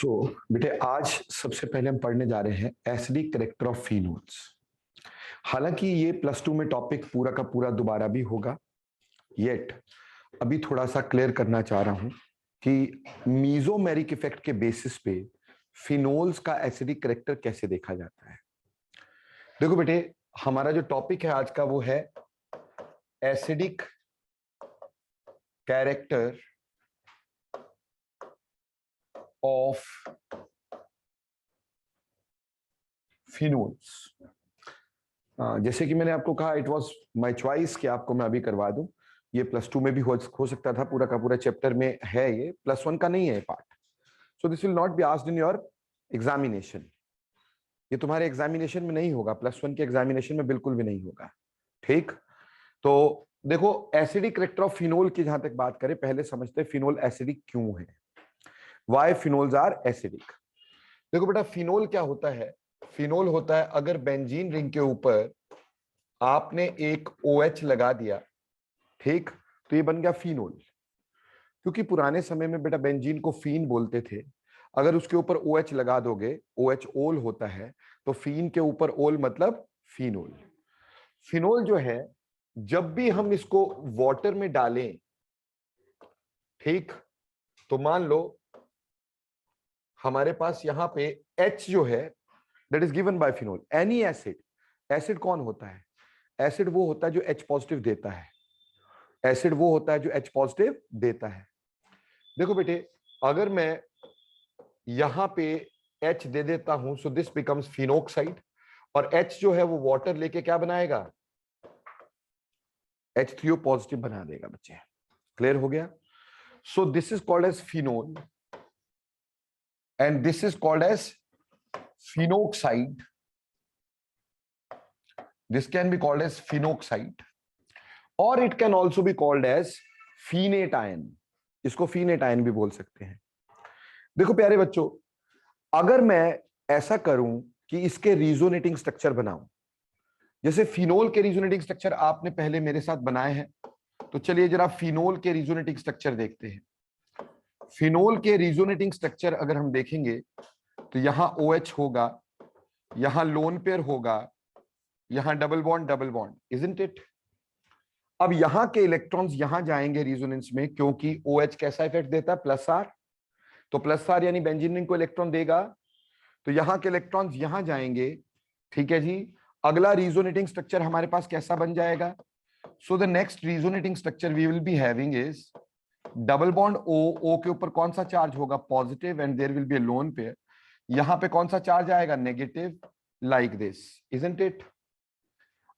बेटे आज सबसे पहले हम पढ़ने जा रहे हैं एसिडिक कैरेक्टर ऑफ फिनोल्स। हालांकि ये +2 में टॉपिक पूरा का पूरा दोबारा भी होगा, येट अभी थोड़ा सा क्लियर करना चाह रहा हूं कि मीजोमेरिक इफेक्ट के बेसिस पे फिनोल्स का एसिडिक कैरेक्टर कैसे देखा जाता है। देखो बेटे, हमारा जो टॉपिक है आज का वो है एसिडिक कैरेक्टर ऑफ फिनोल्स। जैसे कि मैंने आपको कहा, इट वाज माय चॉइस कि आपको मैं अभी करवा दूं। ये +2 में भी हो सकता था, पूरा का पूरा चैप्टर में है, ये +1 का नहीं है part. So this will not be asked in your examination. ये तुम्हारे एग्जामिनेशन में नहीं होगा, +1 के एग्जामिनेशन में बिल्कुल भी नहीं होगा। ठीक, तो देखो एसिडिक कैरेक्टर ऑफ फिनोल की जहां तक बात करें, पहले समझते हैं फिनोल एसिडिक क्यों है, व्हाई फिनोल्स आर एसिडिक। देखो बेटा, फिनोल क्या होता है? फिनोल होता है अगर बेंजीन रिंग के ऊपर आपने एक OH लगा दिया, ठीक, तो ये बन गया फिनोल। क्योंकि पुराने समय में बेटा बेंजीन को फीन बोलते थे। अगर उसके ऊपर OH लगा दोगे, OH ओल होता है, तो फीन के ऊपर ओल मतलब फिनोल। फिनोल जो है, जब भी हम इसको वाटर में डालें, ठीक, तो मान लो हमारे पास यहां पे H जो है that is given by phenol. Any acid, acid कौन होता है? एसिड वो होता है जो H पॉजिटिव देता है। एसिड वो होता है जो H पॉजिटिव देता है। देखो बेटे, अगर मैं यहां पे H दे देता हूं, सो दिस बिकम्स फिनोक्साइड, और H जो है वो वाटर लेके क्या बनाएगा? H3O पॉजिटिव बना देगा बच्चे। क्लियर हो गया? So this is called as phenol and this is called as phenoxide. This can be called as phenoxide or it can also be called as phenation. इसको phenation भी बोल सकते हैं। देखो प्यारे बच्चों, अगर मैं ऐसा करूं कि इसके रिजोनेटिंग स्ट्रक्चर बनाऊं, जैसे फिनोल के रिजोनेटिंग स्ट्रक्चर आपने पहले मेरे साथ बनाए हैं, तो चलिए जरा फिनोल के रिजोनेटिंग स्ट्रक्चर देखते हैं। फिनोल के रिजोनेटिंग स्ट्रक्चर अगर हम देखेंगे तो यहां OH होगा, यहां लोन पेयर होगा, यहां डबल बॉन्ड, इजंट इट? अब यहां के इलेक्ट्रॉन्स यहां जाएंगे रिजोनेंस में, क्योंकि OH कैसा इफेक्ट देता है? +R। तो +R यानी बेंजीन रिंग को इलेक्ट्रॉन देगा, तो यहां के इलेक्ट्रॉन्स यहां जाएंगे। ठीक है जी, अगला रिजोनेटिंग स्ट्रक्चर हमारे पास कैसा बन जाएगा? So the next resonating structure we will be having is double bond O के ऊपर कौन सा चार्ज होगा? Positive, and there will be a lone pair. यहां पे कौन सा चार्ज आएगा? Negative, like this, isn't it?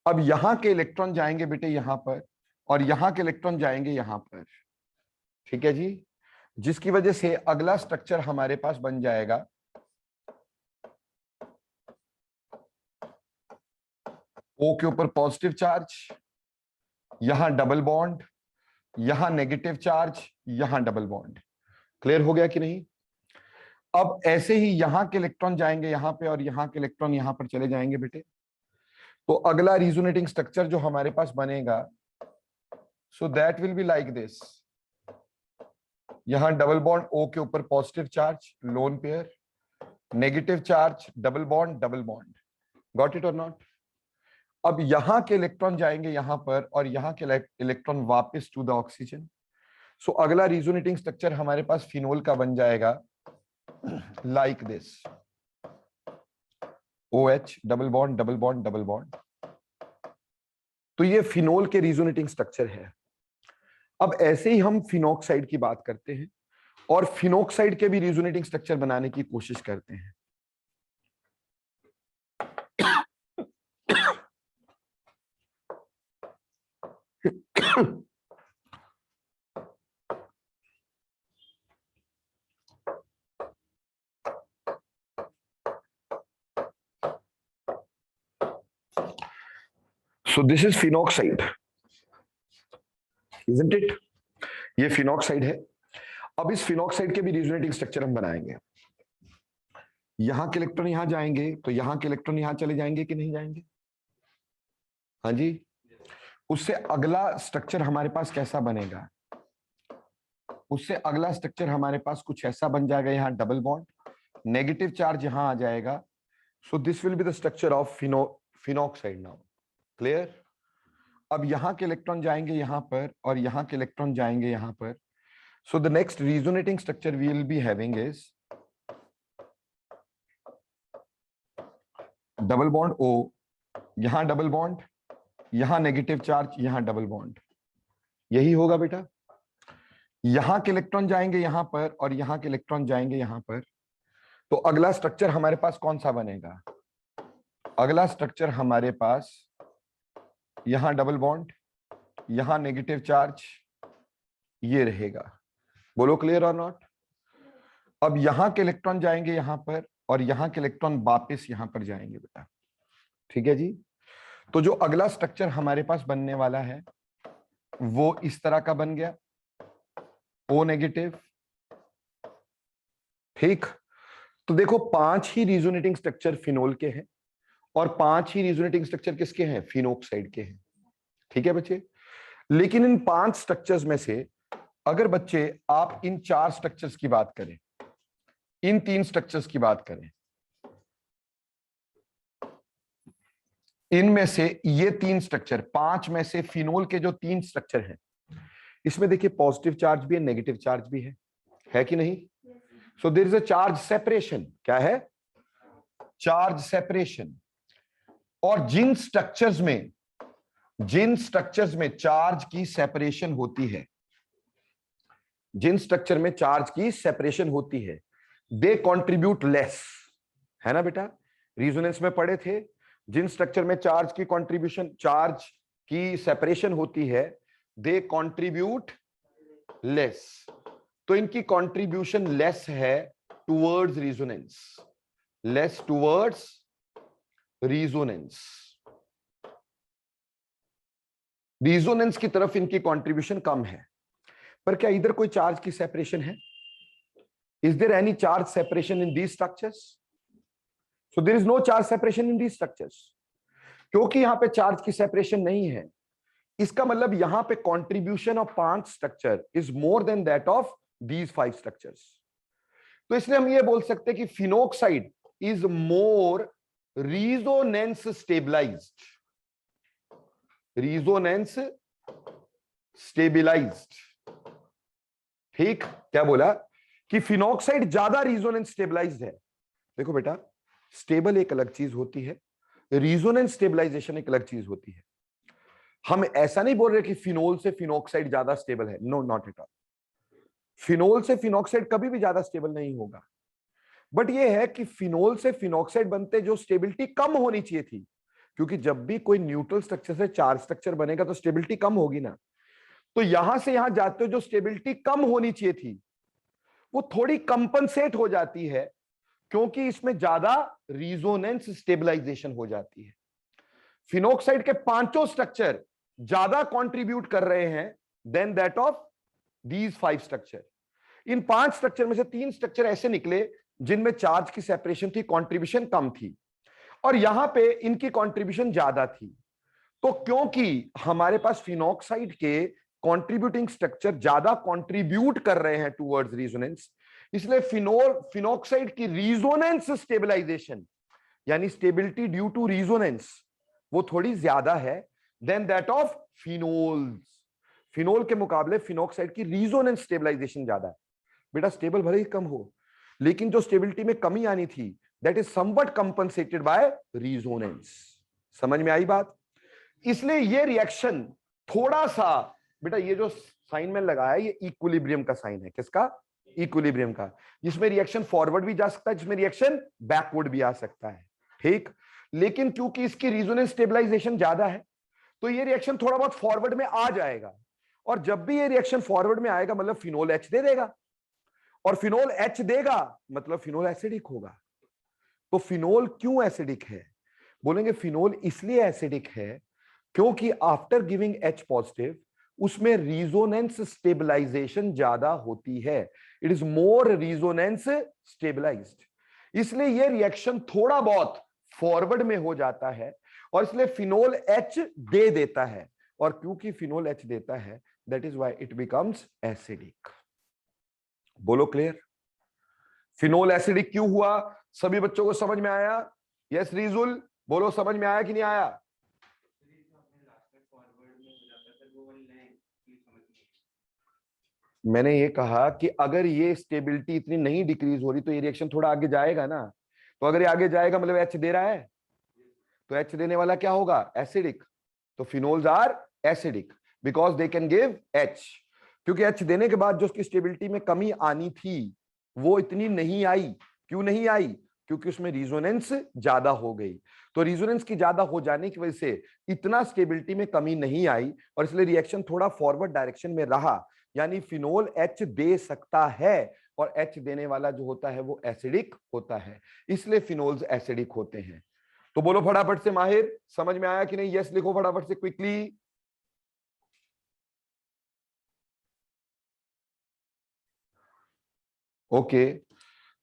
अब यहां के इलेक्ट्रॉन जाएंगे बेटे यहां पर, और यहां के इलेक्ट्रॉन जाएंगे यहां पर। ठीक है जी, जिसकी वजह से अगला स्ट्रक्चर हमारे पास बन जाएगा O के ऊपर पॉजिटिव चार्ज, यहां डबल बॉन्ड, यहां नेगेटिव चार्ज, यहां डबल बॉन्ड। क्लियर हो गया कि नहीं? अब ऐसे ही यहां के इलेक्ट्रॉन जाएंगे यहां पे, और यहां के इलेक्ट्रॉन यहां पर चले जाएंगे बेटे। तो अगला रिजोनेटिंग स्ट्रक्चर जो हमारे पास बनेगा, so that will be like this. यहां डबल बॉन्ड O के ऊपर positive charge, lone pair, negative charge, double bond. Got it और नॉट? अब यहां के इलेक्ट्रॉन जाएंगे यहां पर, और यहां के इलेक्ट्रॉन वापस टू द ऑक्सीजन। सो अगला रिजोनेटिंग स्ट्रक्चर हमारे पास फिनोल का बन जाएगा like this. OH double bond. तो ये फिनोल के रिजोनेटिंग स्ट्रक्चर है। अब ऐसे ही हम फिनोक्साइड की बात करते हैं, और फिनोक्साइड के भी रिजोनेटिंग स्ट्रक्चर बनाने की कोशिश करते हैं। सो this is phenoxide, isn't it? ये फिनोक्साइड है। अब इस फिनोक्साइड के भी रिजोनेटिंग स्ट्रक्चर हम बनाएंगे। यहां के इलेक्ट्रॉन यहां जाएंगे, तो यहां के इलेक्ट्रॉन यहां चले जाएंगे कि नहीं जाएंगे? हाँ जी। उससे अगला स्ट्रक्चर हमारे पास कैसा बनेगा? उससे अगला स्ट्रक्चर हमारे पास कुछ ऐसा बन जाएगा, यहां डबल बॉन्ड, नेगेटिव चार्ज यहां आ जाएगा, so this will be the structure of phenoxide now. Clear? अब यहां के इलेक्ट्रॉन जाएंगे यहां पर और यहां के इलेक्ट्रॉन जाएंगे यहां पर, so the next resonating structure we will be having is double bond O, यहां डबल बॉन्ड, यहां नेगेटिव चार्ज, यहां डबल बॉन्ड। यही होगा बेटा। यहां के इलेक्ट्रॉन जाएंगे यहां पर और यहां के इलेक्ट्रॉन जाएंगे यहां पर, तो अगला स्ट्रक्चर हमारे पास कौन सा बनेगा? अगला स्ट्रक्चर हमारे पास यहां डबल बॉन्ड, यहां नेगेटिव चार्ज, ये रहेगा। बोलो क्लियर और नॉट? अब यहां के इलेक्ट्रॉन जाएंगे यहां पर और यहां के इलेक्ट्रॉन वापस यहां पर जाएंगे बेटा। ठीक है जी। तो जो अगला स्ट्रक्चर हमारे पास बनने वाला है वो इस तरह का बन गया, O नेगेटिव। ठीक, तो देखो 5 ही रिजोनेटिंग स्ट्रक्चर फिनोल के हैं और 5 ही रिजोनेटिंग स्ट्रक्चर किसके हैं? फिनोक्साइड के हैं। ठीक है बच्चे। लेकिन इन 5 स्ट्रक्चर्स में से अगर बच्चे आप इन 4 स्ट्रक्चर्स की बात करें, इन 3 स्ट्रक्चर्स की बात करें, इनमें से ये 3 स्ट्रक्चर, 5 में से फिनोल के जो 3 स्ट्रक्चर हैं, इसमें देखिए पॉजिटिव चार्ज भी है, नेगेटिव चार्ज भी है कि नहीं? So there is a charge separation. क्या है? Charge separation. और जिन स्ट्रक्चर्स में चार्ज की सेपरेशन होती है, जिन स्ट्रक्चर में चार्ज की सेपरेशन होती है, दे कंट्रीब्यूट लेस। है ना बेटा? रिजोनेंस में पढ़े थे, जिन स्ट्रक्चर में चार्ज की कंट्रीब्यूशन, चार्ज की सेपरेशन होती है, दे कंट्रीब्यूट लेस। तो इनकी कंट्रीब्यूशन लेस है towards resonance, less towards resonance. Resonance की तरफ इनकी कंट्रीब्यूशन कम है। पर क्या इधर कोई चार्ज की सेपरेशन है? Is there any charge separation in these structures? So there is no charge separation in these structures. क्योंकि यहां पे चार्ज की सेपरेशन नहीं है, इसका मतलब यहां पे contribution of 5 structure is more than that of these 5 structures. तो इसलिए हम ये बोल सकते हैं कि phenoxide is more resonance stabilised, resonance stabilised. ठीक, क्या बोला? कि फिनोक्साइड ज्यादा रिजोनेंस स्टेबलाइज्ड है। देखो बेटा, स्टेबल एक अलग चीज होती है, रिजोनेंस स्टेबलाइजेशन एक अलग चीज होती है। हम ऐसा नहीं बोल रहे कि फिनोल से फिनोक्साइड ज्यादा स्टेबल है, no not at all. Phenol से फिनोक्साइड कभी भी ज्यादा स्टेबल नहीं होगा, बट यह है कि फिनोल से फिनोक्साइड बनते जो स्टेबिलिटी कम होनी चाहिए थी, क्योंकि जब भी कोई न्यूट्रल स्ट्रक्चर से चार्ज स्ट्रक्चर बनेगा तो स्टेबिलिटी कम होगी ना। तो यहां से यहां जाते हो जो स्टेबिलिटी कम होनी चाहिए थी वो थोड़ी कंपनसेट हो जाती है, क्योंकि इसमें ज्यादा रिजोनेंस स्टेबलाइजेशन हो जाती है। फिनोक्साइड के 5 स्ट्रक्चर ज्यादा कंट्रीब्यूट कर रहे हैं than that of these 5 structure. इन 5 स्ट्रक्चर में से 3 स्ट्रक्चर ऐसे निकले जिनमें चार्ज की सेपरेशन थी, कंट्रीब्यूशन कम थी, और यहां पे इनकी कंट्रीब्यूशन ज्यादा थी। तो क्योंकि हमारे पास फिनोक्साइड के कंट्रीब्यूटिंग स्ट्रक्चर ज्यादा कंट्रीब्यूट कर रहे हैं टुवर्ड्स रिजोनेंस, इसलिए फिनोक्साइड की रिजोनेंस स्टेबलाइजेशन यानी स्टेबिलिटी ड्यू टू रिजोनेंस वो थोड़ी ज्यादा है than that of phenols. Phenol के मुकाबले फिनोक्साइड की रिजोनेंस स्टेबलाइजेशन ज्यादा है। बेटा स्टेबल भले ही कम हो, लेकिन जो स्टेबिलिटी में कमी आनी थी that is somewhat compensated by resonance. समझ में आई बात? इसलिए ये रिएक्शन थोड़ा सा, बेटा ये जो साइन में लगाया है ये इक्विलिब्रियम का साइन है। किसका? इक्विलिब्रियम का, जिसमें रिएक्शन फॉरवर्ड भी जा सकता है, जिसमें रिएक्शन बैकवर्ड भी आ सकता है। ठीक, लेकिन क्योंकि इसकी रिजोनेंस स्टेबलाइजेशन ज्यादा है तो ये रिएक्शन थोड़ा बहुत फॉरवर्ड में आ जाएगा, और जब भी ये रिएक्शन फॉरवर्ड में आएगा मतलब फिनोल एच दे देगा, और फिनोल एच देगा मतलब फिनोल एसिडिक होगा। तो फिनोल क्यों एसिडिक है? बोलेंगे फिनोल इसलिए एसिडिक है क्योंकि आफ्टर गिविंग एच पॉजिटिव उसमें रिजोनेंस स्टेबलाइजेशन ज्यादा होती है। It is more resonance stabilised, इसलिए यह रिएक्शन थोड़ा बहुत फॉरवर्ड में हो जाता है, और इसलिए फिनोल एच दे देता है, और क्योंकि फिनोल एच देता है that is why it becomes acidic. बोलो क्लियर? फिनोल एसिडिक क्यों हुआ? सभी बच्चों को समझ में आया? यस रिजुल, बोलो समझ में आया कि नहीं आया? मैंने ये कहा कि अगर ये स्टेबिलिटी इतनी नहीं डिक्रीज हो रही तो ये रिएक्शन थोड़ा आगे जाएगा ना। तो अगर ये आगे जाएगा मतलब एच दे रहा है, तो एच देने वाला क्या होगा? एसिडिक। तो phenols are acidic because they can give H. क्योंकि एच देने के बाद जो उसकी स्टेबिलिटी में कमी आनी थी वो इतनी नहीं आई। क्यों नहीं आई? क्योंकि उसमें रिजोनेंस ज्यादा हो गई। तो रिजोनेंस की ज्यादा हो जाने की वजह से इतना स्टेबिलिटी में कमी नहीं आई और इसलिए रिएक्शन थोड़ा फॉरवर्ड डायरेक्शन में रहा। यानी फिनोल एच दे सकता है और एच देने वाला जो होता है वो एसिडिक होता है, इसलिए फिनोल्स एसिडिक होते हैं। तो बोलो फटाफट से माहिर, समझ में आया कि नहीं? यस लिखो फटाफट से क्विकली। ओके,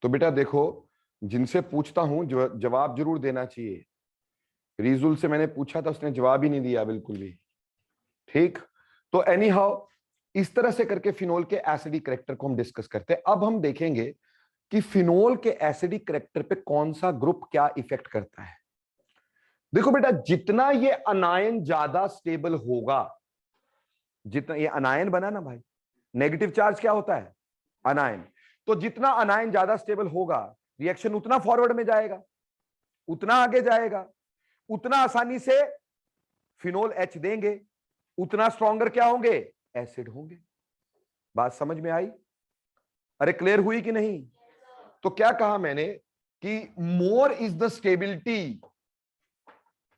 तो बेटा देखो, जिनसे पूछता हूं जवाब जरूर देना चाहिए। रिजुल से मैंने पूछा था, उसने जवाब ही नहीं दिया बिल्कुल भी। ठीक, तो एनी हाउ इस तरह से करके फिनोल के एसिडिक करैक्टर को हम डिस्कस करते हैं। अब हम देखेंगे कि फिनोल के एसिडिक करैक्टर पे कौन सा ग्रुप क्या इफेक्ट करता है। देखो बेटा, जितना ये अनायन ज्यादा स्टेबल होगा, जितना ये अनायन बना ना भाई, नेगेटिव चार्ज क्या होता है? अनायन। तो जितना अनायन ज्यादा स्टेबल होगा रिएक्शन उतना फॉरवर्ड में जाएगा, उतना आगे जाएगा, उतना आसानी से फिनोल एच देंगे, उतना स्ट्रॉन्गर क्या होंगे? एसिड होंगे। बात समझ में आई? अरे क्लियर हुई कि नहीं? तो क्या कहा मैंने कि more is the stability,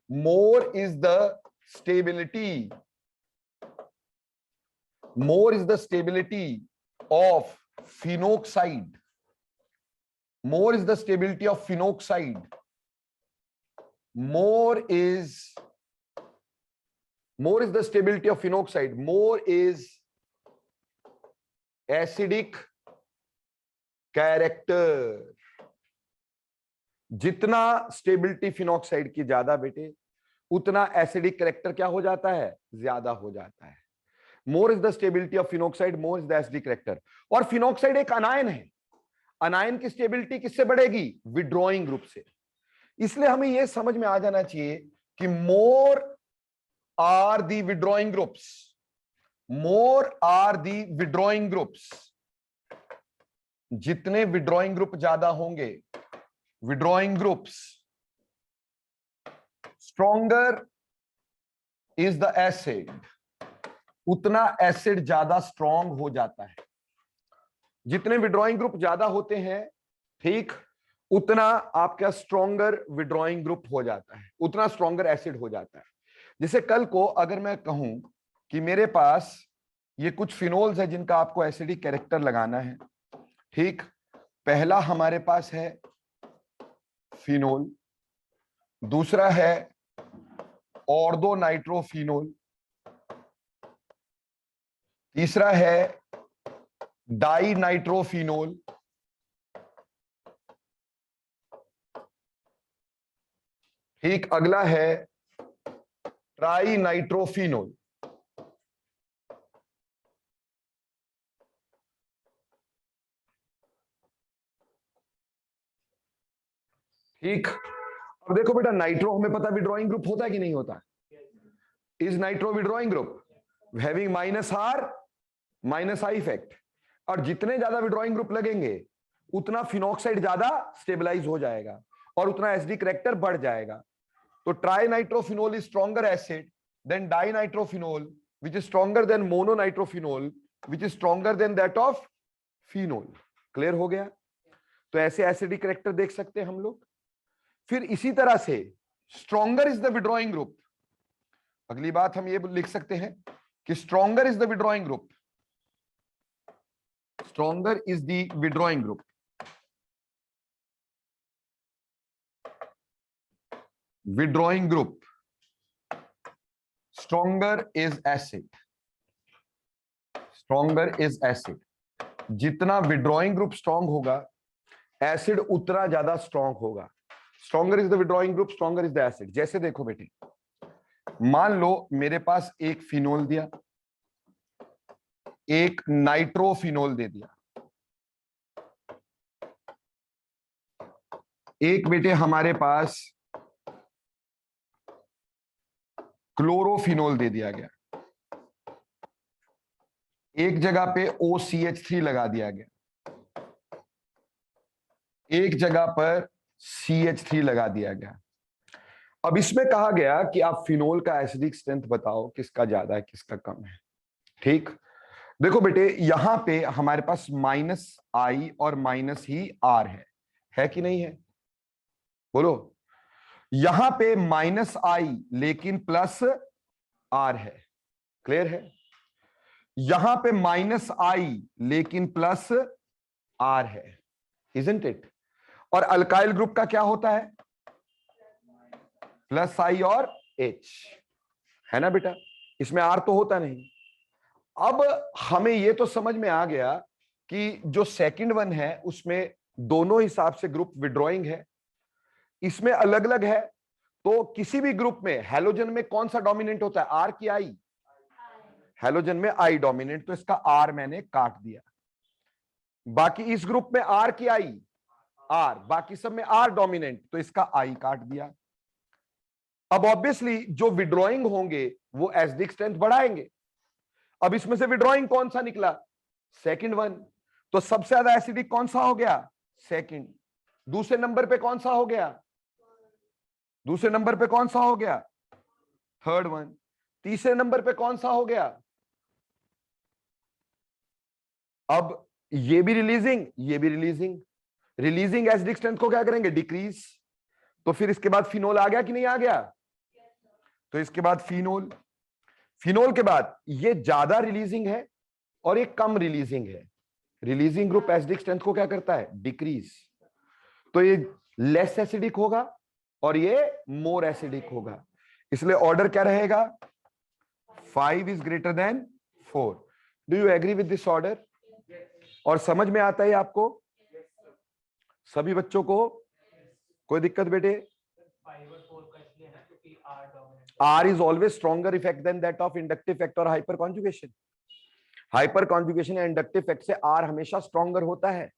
more is the stability, more is the stability of phenoxide, more is the stability of phenoxide, more is the stability of phenoxide, more is acidic character। जितना stability phenoxide की ज्यादा बेटे, उतना acidic character क्या हो जाता है? ज्यादा हो जाता है। More is the stability of phenoxide, more is the acidic character. और फिनॉक्साइड एक अनायन है, अनायन की स्टेबिलिटी किससे बढ़ेगी? विड्रॉइंग ग्रुप से। इसलिए हमें यह समझ में आ जाना चाहिए कि more are the withdrawing groups, more are the withdrawing groups. जितने विड्रॉइंग ग्रुप ज्यादा होंगे, withdrawing groups, stronger is the acid, उतना एसिड ज्यादा स्ट्रॉन्ग हो जाता है। जितने विड्रॉइंग ग्रुप ज्यादा होते हैं, ठीक, उतना आपका स्ट्रॉन्गर विड्रॉइंग ग्रुप हो जाता है, उतना स्ट्रॉन्गर एसिड हो जाता है। जैसे कल को अगर मैं कहूं कि मेरे पास ये कुछ फिनोल्स है जिनका आपको एसिडिक कैरेक्टर लगाना है, ठीक, पहला हमारे पास है फिनोल, दूसरा है ऑर्दो नाइट्रोफिनोल, तीसरा है डाई नाइट्रोफिनोल, ठीक, अगला है ट्राई नाइट्रोफिनोल। ठीक, अब देखो बेटा, नाइट्रो हमें पता विड्रॉइंग ग्रुप होता है कि नहीं होता? Is nitro withdrawing group having minus R minus I effect. और जितने ज्यादा विड्रॉइंग ग्रुप लगेंगे उतना फिनॉक्साइड ज्यादा स्टेबलाइज हो जाएगा और उतना एसिडिक कैरेक्टर बढ़ जाएगा। तो trinitrophenol is stronger acid than dinitrophenol which is stronger than mononitrophenol which is stronger than that of phenol. Clear हो गया? तो ऐसे एसिडिक कैरेक्टर देख सकते हैं हम लोग। फिर इसी तरह से stronger is the withdrawing group. अगली बात हम ये लिख सकते हैं कि stronger is the withdrawing group, stronger is the withdrawing group, withdrawing group, stronger is acid, stronger is acid. जितना विड्रॉइंग ग्रुप स्ट्रॉन्ग होगा एसिड उतना ज्यादा स्ट्रॉन्ग होगा। Stronger is the withdrawing group, stronger is the acid. जैसे देखो बेटे, मान लो मेरे पास एक फिनोल दिया, एक नाइट्रोफिनोल दे दिया, एक बेटे हमारे पास क्लोरोफिनोल दे दिया गया, एक जगह पे OCH3 लगा दिया गया, एक जगह पर CH3 लगा दिया गया। अब इसमें कहा गया कि आप फिनोल का एसिडिक स्ट्रेंथ बताओ, किसका ज्यादा है किसका कम है। ठीक, देखो बेटे यहां पे हमारे पास -I और -R है कि नहीं है? बोलो। यहां पे -I लेकिन +R है, क्लियर है? यहां पे -I लेकिन +R है, इजंट इट? और अल्काइल ग्रुप का क्या होता है? +I और H, है ना बेटा? इसमें R तो होता नहीं। अब हमें यह तो समझ में आ गया कि जो सेकंड वन है उसमें दोनों हिसाब से ग्रुप विड्रॉइंग है, इसमें अलग अलग है। तो किसी भी ग्रुप में हैलोजन में कौन सा डोमिनेंट होता है, आर की आई? हैलोजन में आई डोमिनेंट, तो इसका आर मैंने काट दिया। बाकी इस ग्रुप में आर की आई आर, बाकी सब में आर डोमिनेंट, तो इसका आई काट दिया। अब ऑब्वियसली जो विड्रॉइंग होंगे वो एसिडिक स्ट्रेंथ बढ़ाएंगे। अब इसमें से विड्रॉइंग कौन सा निकला? Second one. तो सबसे ज्यादा एसिडिक कौन सा हो गया? सेकंड। दूसरे नंबर पे कौन सा हो गया? दूसरे नंबर पे कौन सा हो गया? Third one. तीसरे नंबर पे कौन सा हो गया? अब ये भी रिलीजिंग, ये भी रिलीजिंग। रिलीजिंग एसिडिक स्ट्रेंथ को क्या करेंगे? डिक्रीज। तो फिर इसके बाद फिनोल आ गया कि नहीं आ गया? तो इसके बाद फिनोल, फिनोल के बाद ये ज्यादा रिलीजिंग है और ये कम रिलीजिंग है। रिलीजिंग ग्रुप एसिडिक स्ट्रेंथ को क्या करता है? डिक्रीज। तो ये लेस एसिडिक होगा और ये मोर एसिडिक होगा, इसलिए ऑर्डर क्या रहेगा? 5 is greater than 4। Do you agree with this order? और समझ में आता है आपको सभी बच्चों को? कोई दिक्कत बेटे? R is always stronger effect than that of inductive effect और हाइपर कॉन्जुगेशन। हाइपर कॉन्जुगेशन या इंडक्टिव इफेक्ट से R हमेशा स्ट्रॉन्गर होता है,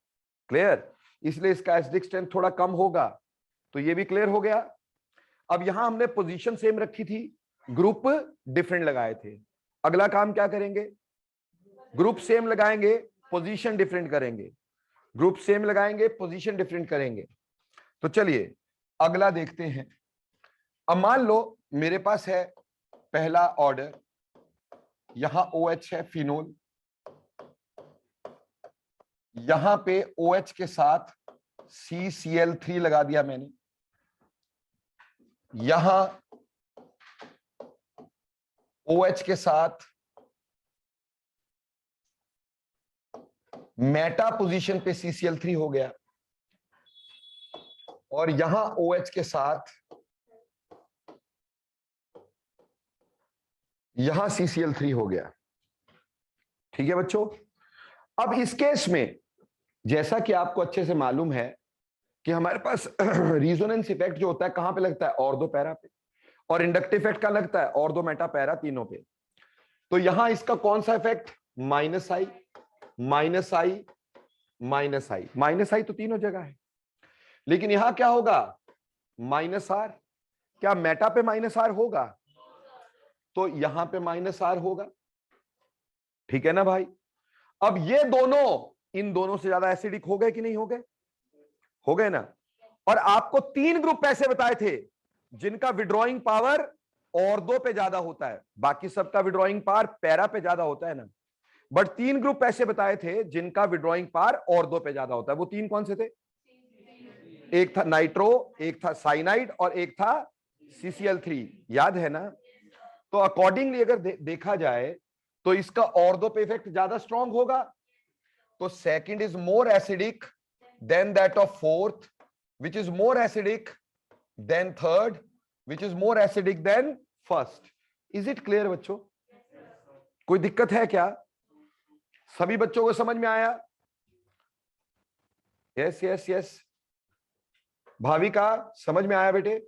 क्लियर? इसलिए इसका एसिडिक स्ट्रेंथ थोड़ा कम होगा। तो ये भी क्लियर हो गया। अब यहां हमने पोजीशन सेम रखी थी, ग्रुप डिफरेंट लगाए थे। अगला काम क्या करेंगे? ग्रुप सेम लगाएंगे, पोजीशन डिफरेंट करेंगे। ग्रुप सेम लगाएंगे, पोजीशन डिफरेंट करेंगे। तो चलिए अगला देखते हैं। अब मान लो मेरे पास है पहला ऑर्डर, यहां OH है फिनोल, यहां पे OH के साथ CCl3 लगा दिया मैंने, यहां OH के साथ मेटा पोजीशन पे CCl3 हो गया, और यहां OH के साथ यहां CCl3 हो गया। ठीक है बच्चों? अब इस केस में जैसा कि आपको अच्छे से मालूम है कि हमारे पास रिजोनेंस इफेक्ट जो होता है कहां पे लगता है? ऑर्थो पैरा पे, और इंडक्टिव इफेक्ट का लगता है ऑर्थो मेटा पैरा, तीनों पे। तो यहां इसका कौन सा effect? -I, -I, -I। -I तो तीनों जगह है, लेकिन यहां क्या होगा? -R। क्या मेटा पे -R होगा? तो यहां पे -R होगा। ठीक है ना भाई? अब ये दोनों इन दोनों से ज्यादा एसिडिक हो गए कि नहीं हो गए? हो गए ना? और आपको 3 ग्रुप ऐसे बताए थे जिनका विड्रॉइंग पावर ऑर्थो पे ज्यादा होता है, बाकी सबका विड्रॉइंग पावर पैरा पे ज्यादा होता है ना। बट 3 ग्रुप ऐसे बताए थे जिनका विड्रॉइंग पावर ऑर्थो पे ज्यादा होता है। वो 3 कौन से थे? एक था नाइट्रो, एक था साइनाइड, और एक था CCl3, याद है ना? तो अकॉर्डिंगली अगर देखा जाए तो इसका ऑर्थो पे इफेक्ट ज्यादा स्ट्रांग होगा। तो second is more acidic then that of fourth, which is more acidic than third, which is more acidic than first. Is it clear बच्चों? कोई दिक्कत है क्या? सभी बच्चों को समझ में आया? Yes yes yes. भाविका समझ में आया बेटे?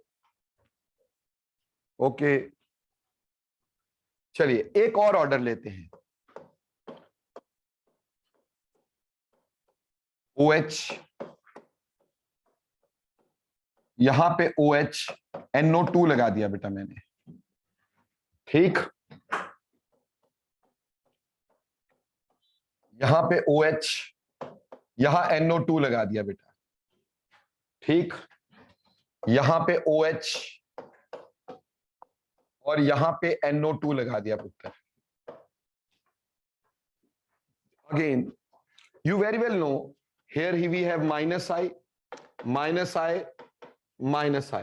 ओके, चलिए एक और ऑर्डर लेते हैं। OH यहां पे OH NO2 लगा दिया बेटा मैंने, ठीक। यहां पे OH, यहां NO2 लगा दिया बेटा, ठीक। यहां पे OH और यहां पे NO2 लगा दिया पुत्र। Again you very well know here we have minus I, minus I, minus I,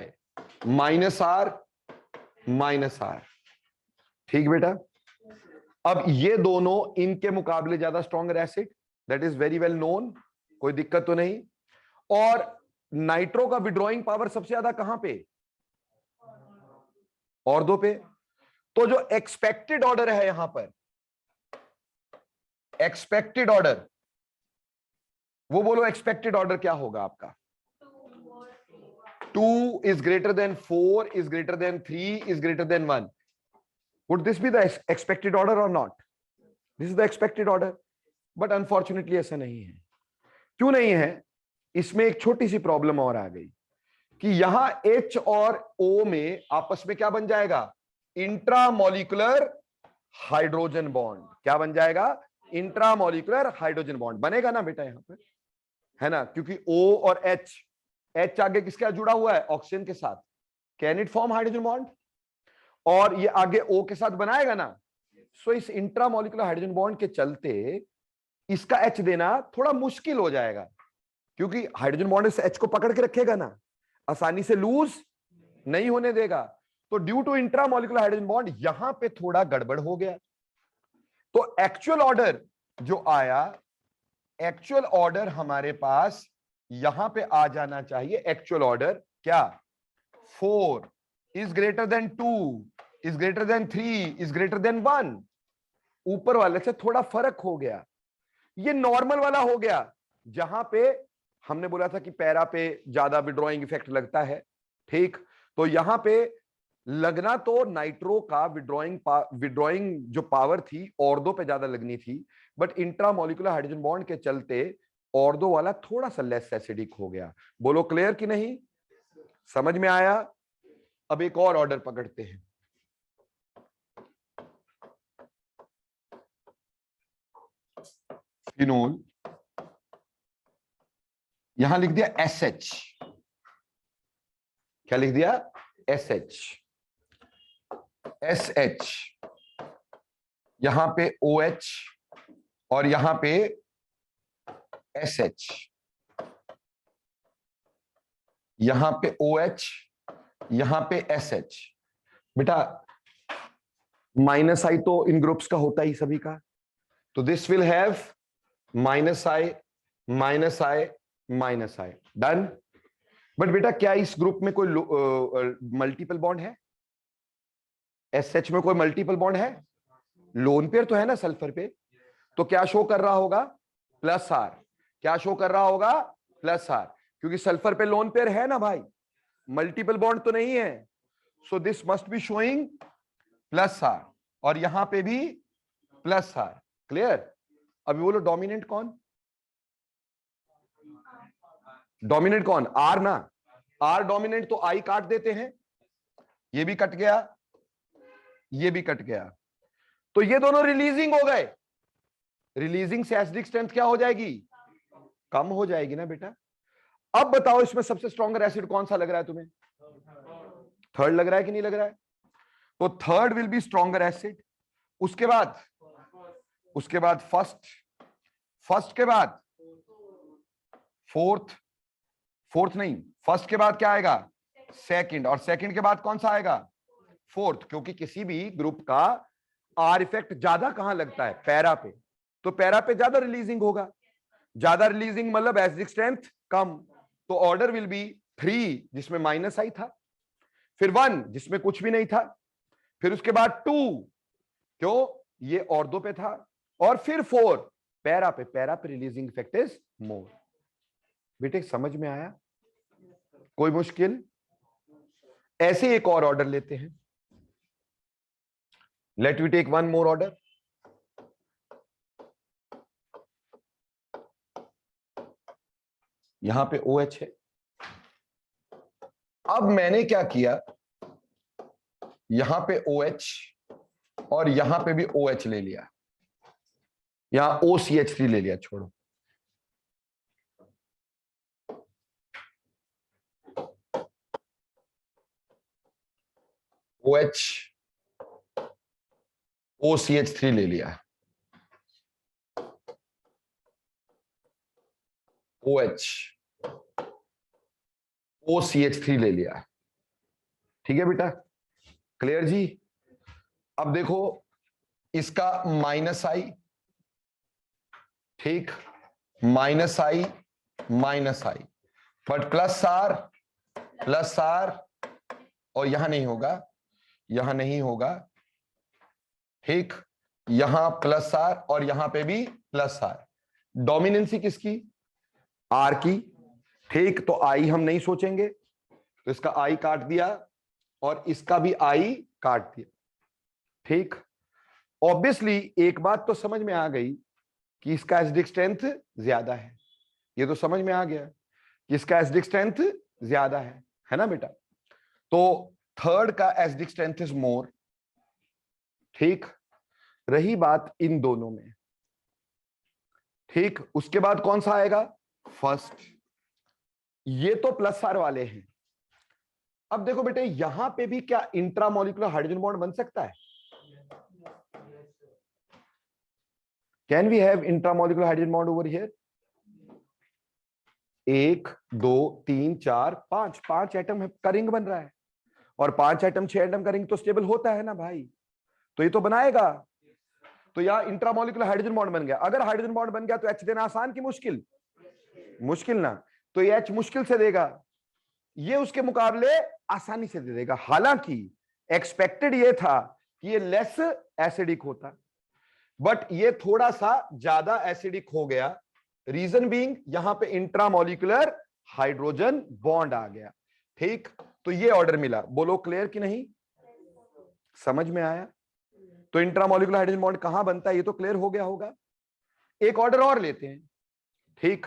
minus R, minus R, ठीक बेटा। अब ये दोनों इनके मुकाबले ज्यादा stronger acid, that is very well known, कोई दिक्कत तो नहीं। और नाइट्रो का विड्रॉइंग पावर सबसे ज्यादा कहां पे? ऑर्थो पे। तो जो एक्सपेक्टेड ऑर्डर है यहां पर, एक्सपेक्टेड ऑर्डर, वो बोलो एक्सपेक्टेड ऑर्डर क्या होगा आपका? 2 is greater than 4 is greater than 3 is greater than 1. Would this be the expected order or not? This is the expected order. But unfortunately ऐसा नहीं है। क्यों नहीं है? इसमें एक छोटी सी प्रॉब्लम और आ गई कि यहां H और O में आपस में क्या बन जाएगा? Intramolecular hydrogen bond. क्या बन जाएगा? इंट्रामोलिकुलर हाइड्रोजन बॉन्ड बनेगा ना बेटा यहां पर, है ना? क्योंकि O और H आगे किसके साथ जुड़ा हुआ है? ऑक्सीजन के साथ। Can it form hydrogen bond? और ये आगे O के साथ बनाएगा ना। सो इस इंट्रामोलिकुलर हाइड्रोजन बॉन्ड के चलते इसका H देना थोड़ा मुश्किल हो जाएगा, क्योंकि हाइड्रोजन बॉन्ड इस H को पकड़ के रखेगा ना, आसानी से लूज नहीं होने देगा। तो due to intramolecular hydrogen bond यहां पे थोड़ा गड़बड़ हो गया। तो एक्चुअल ऑर्डर जो आया, एक्चुअल ऑर्डर हमारे पास यहां पे आ जाना चाहिए। एक्चुअल ऑर्डर क्या? 4 is greater then 2 is greater then 3 is greater then 1। ऊपर वाले से थोड़ा फर्क हो गया, ये नॉर्मल वाला हो गया। जहां पे हमने बोला था कि पैरा पे ज्यादा विड्रॉइंग इफेक्ट लगता है, ठीक। तो यहां पे लगना तो नाइट्रो का विड्रॉइंग जो पावर थी ऑर्थो पे ज्यादा लगनी थी, बट इंट्रामोलिकुलर हाइड्रोजन बॉन्ड के चलते ऑर्थो वाला थोड़ा सा लेस एसिडिक हो गया। बोलो क्लियर कि नहीं? समझ में आया? अब एक और ऑर्डर पकड़ते हैं। फिनोल, यहां लिख दिया SH। क्या लिख दिया? SH। SH, यहां पे OH और यहां पे SH, यहां पे OH, यहां पे SH। बेटा माइनस आई तो इन ग्रुप्स का होता ही सभी का, तो this will have minus I, minus I, minus I, done. But बेटा क्या इस ग्रुप में कोई मल्टीपल बॉन्ड है? SH में कोई मल्टीपल बॉन्ड है? लोन पेयर तो है ना सल्फर पे, तो क्या शो कर रहा होगा? Plus are. क्या शो कर रहा होगा? प्लस आर, क्योंकि सल्फर पे लोन पेयर है ना भाई, मल्टीपल बॉन्ड तो नहीं है। So this must be showing plus R, और यहां पे भी प्लस आर। क्लियर? अभी बोलो डोमिनेंट कौन? डोमिनेंट कौन? आर ना। आर डोमिनेंट तो आई काट देते हैं, ये भी कट गया, ये भी कट गया, तो ये दोनों रिलीजिंग हो गए। रिलीजिंग से एसिडिक स्ट्रेंथ क्या हो जाएगी? कम हो जाएगी ना बेटा। अब बताओ इसमें सबसे स्ट्रॉन्गर एसिड कौन सा लग रहा है तुम्हें? थर्ड लग रहा है कि नहीं लग रहा है? तो third will be stronger acid. उसके बाद, उसके बाद फर्स्ट, फर्स्ट के बाद फोर्थ, फोर्थ नहीं, फर्स्ट के बाद क्या आएगा? सेकंड, और सेकंड के बाद कौन सा आएगा? फोर्थ। क्योंकि किसी भी ग्रुप का आर इफेक्ट ज्यादा कहां लगता है? पैरा पे, तो पैरा पे ज्यादा रिलीजिंग होगा। ज्यादा रिलीजिंग मतलब एसिडिक स्ट्रेंथ कम। तो ऑर्डर विल बी 3 जिसमें माइनस आई था, फिर 1 जिसमें कुछ भी नहीं था, फिर उसके बाद 2 क्यों ये ऑर्थो पे था, और फिर 4 पैरा पे। पैरा पे रिलीजिंग इफेक्ट इज मोर। बेटे समझ में आया? कोई मुश्किल? ऐसे एक और ऑर्डर लेते हैं। Let we take one more order. यहां पे OH है, अब मैंने क्या किया, यहां पे OH और यहां पे भी OH ले लिया, यहां OCH3 ले लिया, छोड़ो। OH OCH3 ले लिया, OH OCH3 ले लिया। ठीक है बेटा, क्लियर जी। अब देखो इसका -I, ठीक, -I -I, बट +R और यहां नहीं होगा, यहां नहीं होगा, ठीक, यहां +R और यहां पे भी +R। डोमिनेंसी किसकी? R की, ठीक। तो I हम नहीं सोचेंगे, तो इसका I काट दिया और इसका भी I काट दिया, ठीक। ऑब्वियसली एक बात तो समझ में आ गई कि इसका एसिडिक स्ट्रेंथ ज्यादा है, ये तो समझ में आ गया कि इसका एसिडिक स्ट्रेंथ ज्यादा है ना बेटा। तो थर्ड का एसिडिक स्ट्रेंथ इज मोर, ठीक। रही बात इन दोनों में, ठीक। उसके बाद कौन सा आएगा? फर्स्ट। ये तो +R वाले हैं। अब देखो बेटे, यहां पे भी क्या इंट्रामोलिकुलर हाइड्रोजन बॉन्ड बन सकता है? Can we have intramolecular hydrogen bond over here? 1 2 3 4 5, 5 atom का रिंग बन रहा है, और 5 एटम 6 एटम का रिंग तो स्टेबल होता है ना भाई, तो ये तो बनाएगा। तो यहां इंट्रामोलिकुलर हाइड्रोजन बॉन्ड बन गया। अगर हाइड्रोजन बॉन्ड बन गया तो H देना आसान की मुश्किल? मुश्किल ना। तो ये H मुश्किल से देगा, ये उसके मुकाबले आसानी से दे देगा। हालांकि एक्सपेक्टेड ये था कि ये लेस एसिडिक होता, बट ये थोड़ा सा ज्यादा एसिडिक हो गया। रीजन बीइंग यहां पे इंट्रामोलिकुलर हाइड्रोजन बॉन्ड आ गया, ठीक। तो ये ऑर्डर मिला, बोलो क्लियर कि नहीं? समझ में आया? तो इंट्रामोलिकुलर हाइड्रोजन बॉन्ड कहां बनता है ये तो क्लियर हो गया होगा। एक ऑर्डर और लेते हैं, ठीक,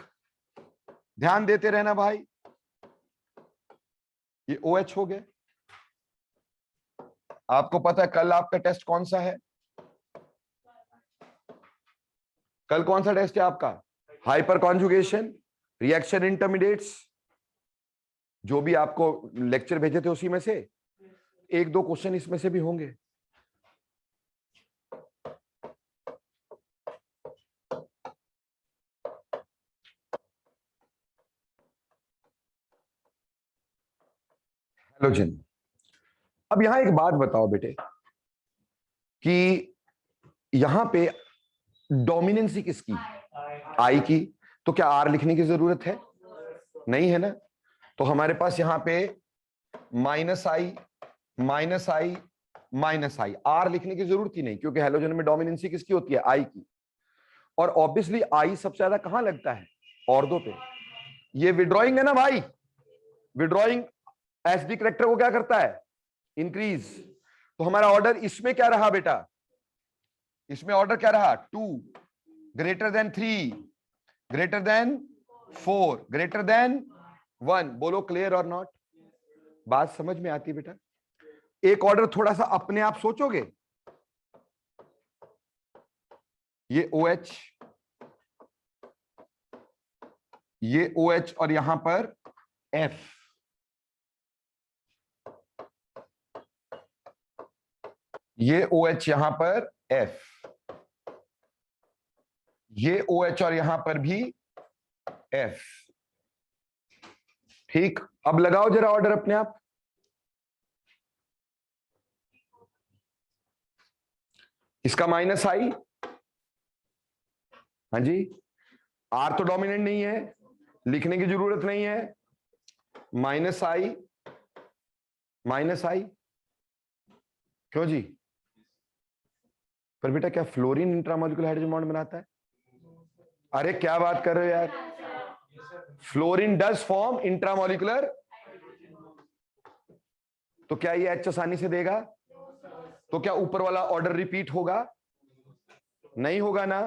ध्यान देते रहना भाई। ये OH हो गया। आपको पता है कल आपका टेस्ट कौन सा है? कल कौन सा टेस्ट है आपका? हाइपर कॉन्जुगेशन, रिएक्शन इंटरमीडिएट्स, जो भी आपको लेक्चर भेजे थे उसी में से 1-2 क्वेश्चन इसमें से भी होंगे। हेलोजन। अब यहां एक बात बताओ बेटे कि यहां पे डोमिनेंसी किसकी? I की। तो क्या R लिखने की जरूरत है? नहीं है ना। तो हमारे पास यहां पे -I -I R लिखने की जरूरत ही नहीं, क्योंकि हेलोजन में डोमिनेंसी किसकी होती है? I की। और ऑब्वियसली I सबसे ज्यादा कहां लगता है? ऑर्थो पे। ये विड्रॉइंग है ना भाई, विड्रॉइंग एसिडिक कैरेक्टर को क्या करता है? इंक्रीज। तो हमारा ऑर्डर इसमें क्या रहा बेटा? इसमें ऑर्डर क्या रहा? 2 greater than 3 greater than 4 greater than 1। बोलो क्लियर और नॉट? बात समझ में आती है बेटा? एक ऑर्डर थोड़ा सा अपने आप सोचोगे, ये OH, ये OH और यहां पर F, ये OH यहां पर F, ये OH और यहां पर भी F, ठीक। अब लगाओ जरा ऑर्डर अपने आप। इसका -I, हाँ जी, R तो डोमिनेंट नहीं है, लिखने की जरूरत नहीं है। -I क्यों जी? पर बेटा क्या फ्लोरीन इंट्रामोलिकुलर हाइड्रोजन बॉन्ड बनाता है? अरे क्या बात कर रहे हो यार, फ्लोरीन डज फॉर्म इंट्रामोलिकुलर। तो क्या ये H आसानी से देगा? तो क्या ऊपर वाला ऑर्डर रिपीट होगा? नहीं होगा ना।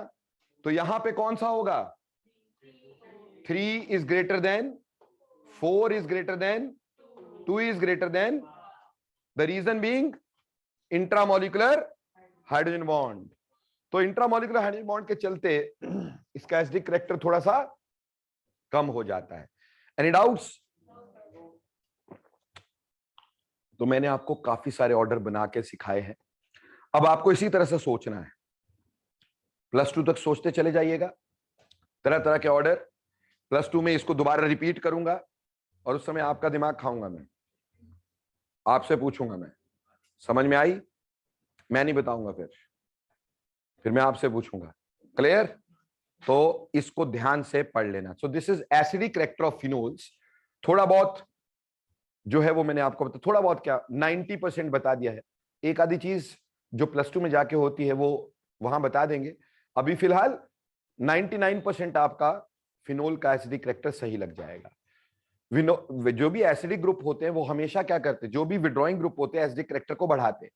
तो यहां पे कौन सा होगा? 3 is greater than 4 is greater then 2 is greater than, the reason being intramolecular hydrogen bond. तो इंट्रामोलिकुलर हाइड्रोजन बॉन्ड के चलते इसका एसिडिक कैरेक्टर थोड़ा सा कम हो जाता है। Any doubts? तो मैंने आपको काफी सारे ऑर्डर बना के सिखाए हैं, अब आपको इसी तरह से सोचना है। +2 तक सोचते चले जाइएगा, तरह तरह के ऑर्डर। +2 में इसको दोबारा रिपीट करूंगा और उस समय आपका दिमाग खाऊंगा मैं, आपसे पूछूंगा मैं, समझ में आई? मैं नहीं बताऊंगा, फिर मैं आपसे पूछूंगा। क्लियर? तो इसको ध्यान से पढ़ लेना। सो this is acidic character of phenols. थोड़ा बहुत जो है वो मैंने आपको बता, थोड़ा बहुत क्या 90% बता दिया है। एक आधी चीज जो +2 में जाके होती है वो वहां बता देंगे। अभी फिलहाल 99% आपका फिनोल का एसिडिक कैरेक्टर सही लग जाएगा। जो भी एसिडिक ग्रुप होते हैं वो हमेशा क्या करते हैं, जो भी विड्रॉइंग ग्रुप होते हैं एसिडिक कैरेक्टर को बढ़ाते हैं,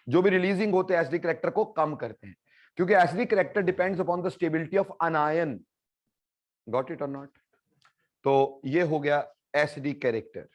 जो भी रिलीजिंग होते हैं एसिडिक कैरेक्टर को कम करते हैं, क्योंकि acidic character depends upon the stability of अनायन। Got it और नॉट? तो ये हो गया एसिडिक कैरेक्टर।